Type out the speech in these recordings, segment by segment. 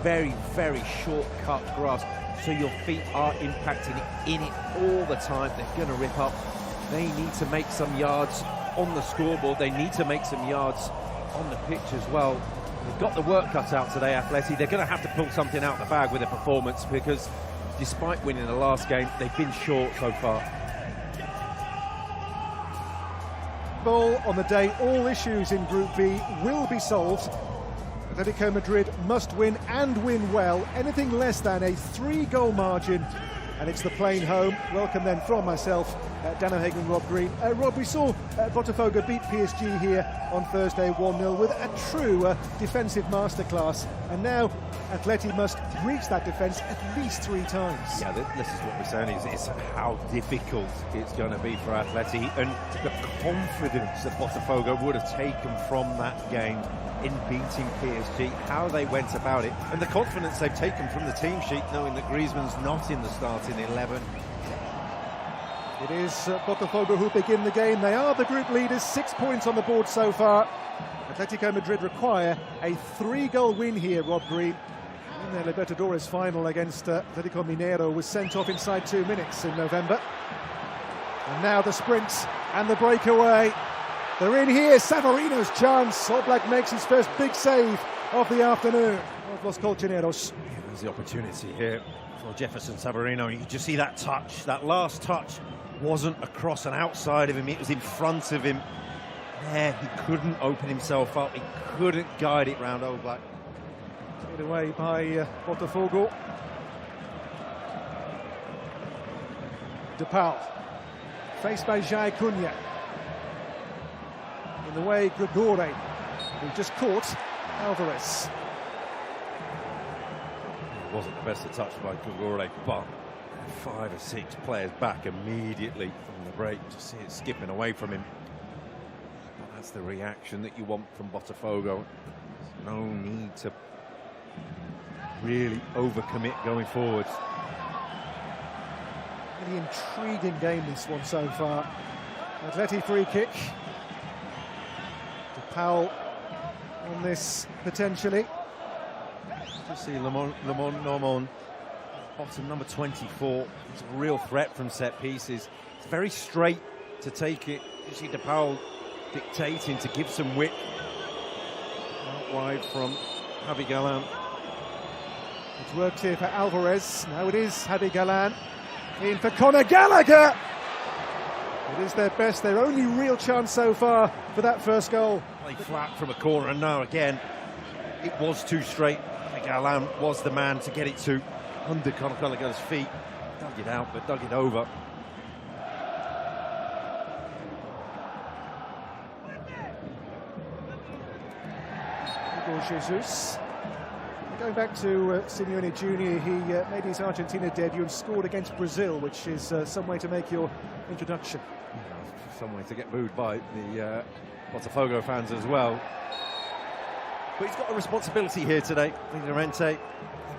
very, very short-cut grass, so your feet are impacting in it all the time. They're going to rip up. They need to make some yards on the scoreboard. They need to make some yards on the pitch as well. They've got the work cut out today, Atleti. They're going to have to pull something out of the bag with their performance, because despite winning the last game, they've been short so far. Ball on the day, all issues in Group B will be solved. Atletico Madrid must win and win well. Anything less than a 3-goal margin, and it's the plane home. Welcome then from myself, Dan O'Hagan and Rob Green. Rob, we saw Botafogo beat PSG here on Thursday 1-0 with a true defensive masterclass, and now Atleti must reach that defence at least 3 times. Yeah, this is what we're saying, is how difficult it's going to be for Atleti, and the confidence that Botafogo would have taken from that game in beating PSG, how they went about it, and the confidence they've taken from the team sheet, knowing that Griezmann's not in the starting 11. It is Botafogo who begin the game. They are the group leaders, 6 points on the board so far. Atletico Madrid require a 3-goal win here, Rob Green. In their Libertadores final against Atletico Mineiro was sent off inside 2 minutes in November. And now the sprint and the breakaway. They're in here, Savarino's chance. All Black makes his first big save of the afternoon of Los Colchoneros. Yeah, there's the opportunity here for Jefferson Savarino. You just see that touch, that last touch wasn't across and outside of him, it was in front of him. There, he couldn't open himself up, he couldn't guide it round All Black. Put away by Botafogo. DePaul, faced by Jai Cunha. In the way, Gregore, who just caught Alvarez. It wasn't the best of touch by Gregore, but 5 or 6 players back immediately from the break. Just see it skipping away from him. But that's the reaction that you want from Botafogo. There's no need to really overcommit going forwards. Really intriguing game, this one so far. Atleti free kick. DePaul on this potentially. Just see Lamont Normand, bottom number 24. He's a real threat from set pieces. It's very straight to take it. You see DePaul dictating to give some width. Out wide from Javi Galán. It's worked here for Alvarez. Now it is Javi Galán. In for Conor Gallagher. It is their best, their only real chance so far for that first goal. Play flat from a corner, and now again, it was too straight. Galán was the man to get it to under Conor Gallagher's feet. Dug it out, but dug it over. Hugo Jesus. Going back to Simeone Jr., he made his Argentina debut and scored against Brazil, which is some way to make your introduction. Some way to get booed by the Botafogo fans as well. But he's got a responsibility here today. Llorente, in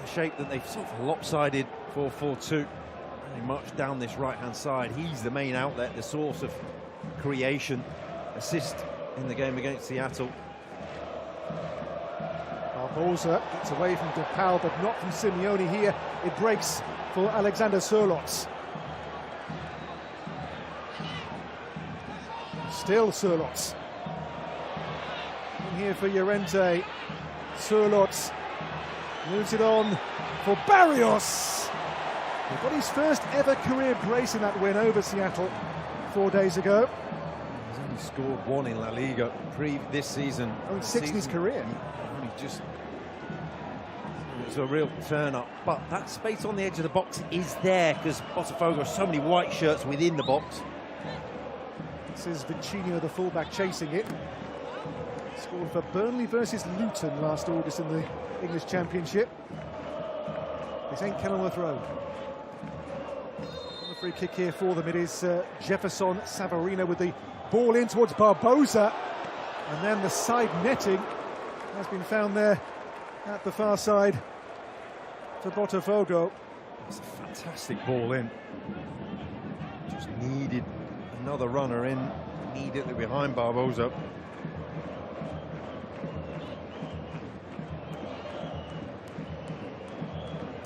the shape that they've sort of lopsided 4-4-2. Very much down this right-hand side. He's the main outlet, the source of creation, assist in the game against Seattle. Barbosa gets away from DePaul, but not from Simeone here. It breaks for Alexander Sørloth. Still Sørloth. In here for Llorente. Sørloth moves it on for Barrios. He got his first ever career brace in that win over Seattle 4 days ago. He's only scored 1 in La Liga this season. Only 6 in his career. Only just... It was a real turn-up, but that space on the edge of the box is there because Botafogo has so many white shirts within the box. This is Vincino, the fullback, chasing it. Scored for Burnley versus Luton last August in the English Championship. This ain't Kenilworth Road. On the free kick here for them, it is Jefferson Savarino with the ball in towards Barbosa. And then the side netting has been found there at the far side for Botafogo. It's a fantastic ball in. Just needed another runner in immediately behind Barbosa.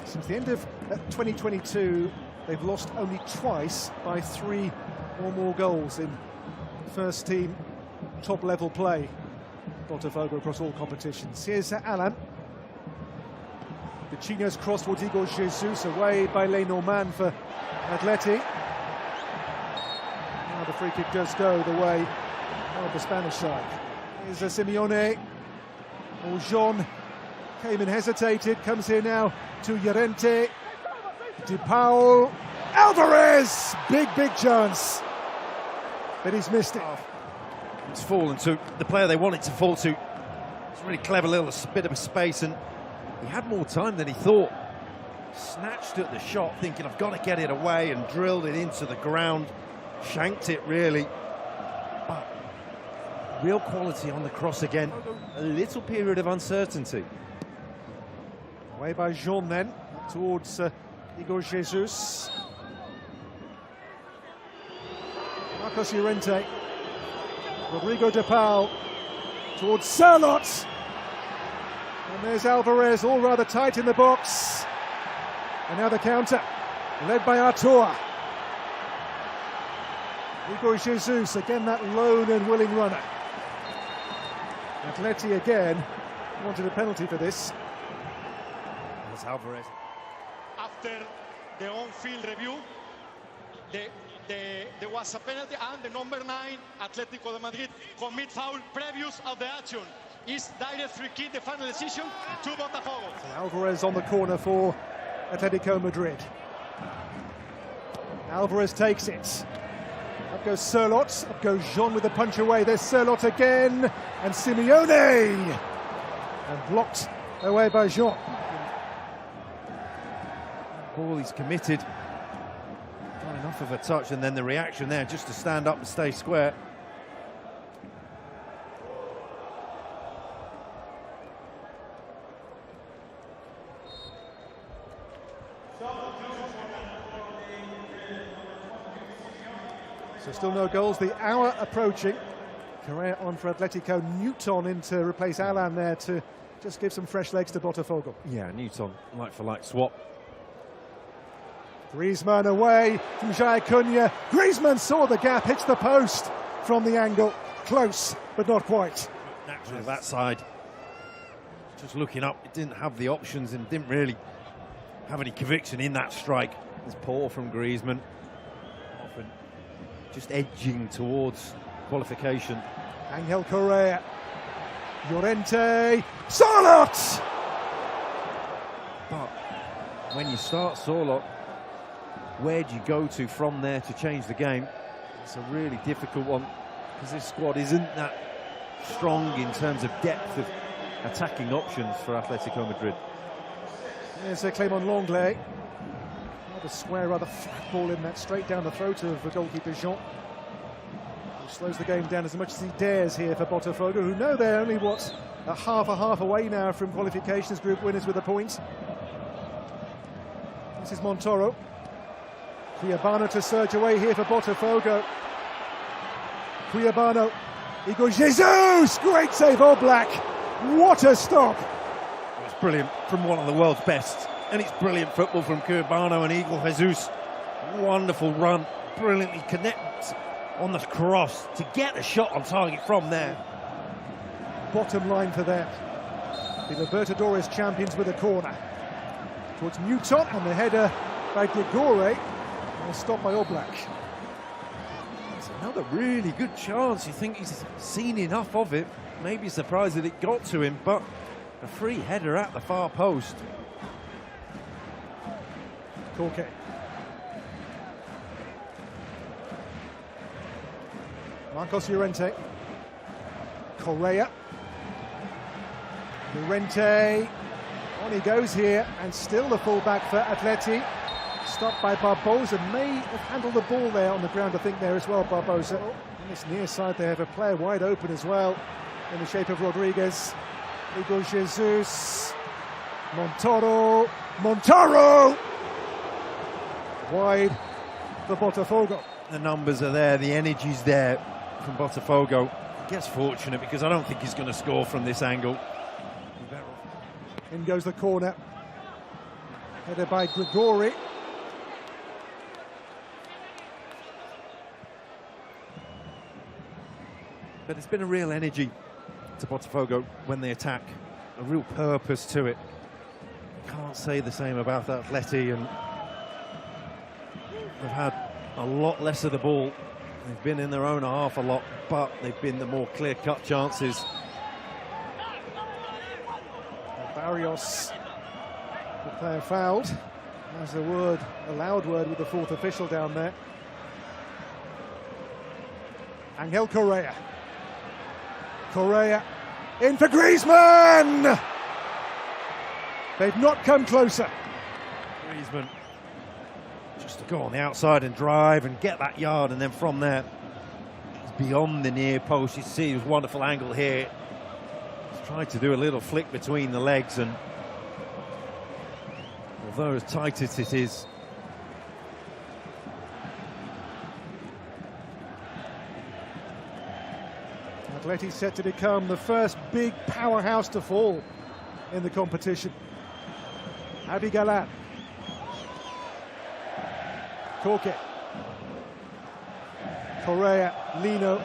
Since the end of 2022, they've lost only twice by 3 or more goals in first team top-level play. Botafogo across all competitions. Here's Alan. The Chino's cross towards Igor Jesus, away by Lenormand for Atleti. Now the free kick does go the way of the Spanish side. Here's Simeone. Oh, Jean came and hesitated, comes here now to Llorente. De Paul. Alvarez! Big chance. But he's missed it. It's fallen to the player they want it to fall to. It's a really clever little bit of space, and he had more time than he thought. Snatched at the shot, thinking I've got to get it away, and drilled it into the ground. Shanked it really. But real quality on the cross again. A little period of uncertainty. Away by Jean then, towards Igor Jesus. Marcos Llorente. Rodrigo de Paul towards Sirlot. And there's Alvarez, all rather tight in the box. And now the counter, led by Artur. Igor Jesus, again that lone and willing runner. Atleti again wanted a penalty for this. There's Alvarez. After the on-field review, there was a penalty, and the number 9, Atletico Madrid, commit foul previous of the action. Is direct free kick the final decision to Botafogo. Alvarez on the corner for Atletico Madrid. Alvarez takes it. Up goes Sirlot, up goes Jean with the punch away. There's Sirlot again, and Simeone! And blocked away by Jean. Ball he's committed. Not enough of a touch, and then the reaction there just to stand up and stay square. So still no goals, the hour approaching. Correa on for Atletico, Newton in to replace Alan there to just give some fresh legs to Botafogo. Yeah, Newton, like-for-like swap. Griezmann away from Jai Cunha. Griezmann saw the gap, hits the post from the angle. Close, but not quite. Naturally, that side. Just looking up, it didn't have the options and didn't really have any conviction in that strike. It's poor from Griezmann. Often just edging towards qualification. Angel Correa. Llorente. Sirlot! But when you start Sirlot, where do you go to from there to change the game? It's a really difficult one because this squad isn't that strong in terms of depth of attacking options for Atletico Madrid. There's a claim on Longley. Rather square, rather flat ball in that, straight down the throat of the goalkeeper Jean. Who slows the game down as much as he dares here for Botafogo, who know they're only, a half away now from qualifications, group winners with a point. This is Montoro. Cuiabano to surge away here for Botafogo. Cuiabano. Igor Jesus! Great save, Oblak. What a stop! It was brilliant from one of the world's best. And it's brilliant football from Cuiabano and Igor Jesus. Wonderful run. Brilliantly connect on the cross to get the shot on target from there. Bottom line for them. The Libertadores champions with a corner. Towards Newton, and the header by Gligore. And stopped by Oblak. It's another really good chance. You think he's seen enough of it. Maybe surprised that it got to him, but a free header at the far post. Corke. Marcos Llorente. Correa. Llorente. On he goes here, and still the fullback for Atleti. Stopped by Barbosa. May have handled the ball there on the ground, I think, there as well, Barbosa. On this near side, they have a player wide open as well, in the shape of Rodriguez. Igor Jesus. Montoro. Wide for Botafogo. The numbers are there, the energy's there from Botafogo. He gets fortunate because I don't think he's going to score from this angle. In goes the corner. Headed by Grigori. But there's been a real energy to Botafogo when they attack, a real purpose to it. Can't say the same about Atleti, and they've had a lot less of the ball. They've been in their own half a lot, but they've been the more clear-cut chances. Barrios, the player fouled. There's a loud word with the fourth official down there. Angel Correa. Correa in for Griezmann! They've not come closer. Griezmann just to go on the outside and drive and get that yard, and then from there, it's beyond the near post. You see this wonderful angle here. He's tried to do a little flick between the legs, and although as tight as it is, Atleti set to become the first big powerhouse to fall in the competition. Abi Galan. Corke. Correa, Lino,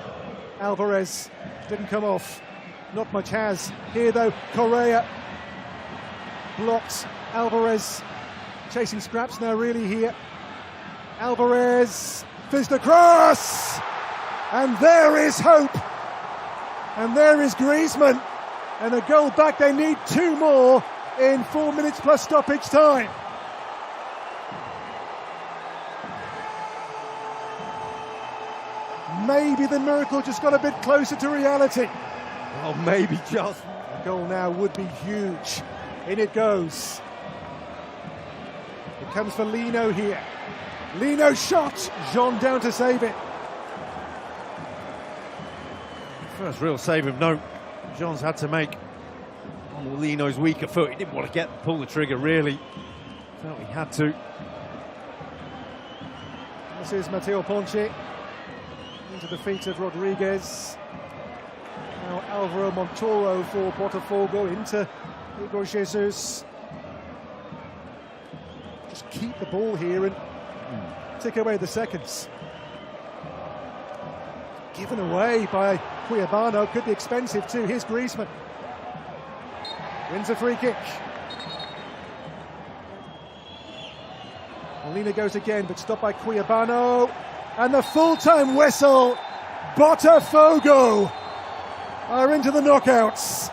Alvarez. Didn't come off. Not much has. Here though, Correa. Blocked. Alvarez. Chasing scraps now really here. Alvarez. Fizzed across! And there is hope. And there is Griezmann. And a goal back. They need two more in 4 minutes plus stoppage time. Maybe the miracle just got a bit closer to reality. well, maybe just. A goal now would be huge. In it goes. It comes for Lino here. Lino shot. Jean down to save it. First real save of note Jean's had to make on Lino's weaker foot. He didn't want to pull the trigger, really. Felt he had to. This is Mateo Ponce into the feet of Rodriguez. Now Alvaro Montoro for Botafogo into Hugo Jesus. Just keep the ball here and take away the seconds. Given away by Cuiabano, could be expensive too. Here's Griezmann. Wins a free kick. Molina goes again, but stopped by Cuiabano. And the full-time whistle. Botafogo are into the knockouts.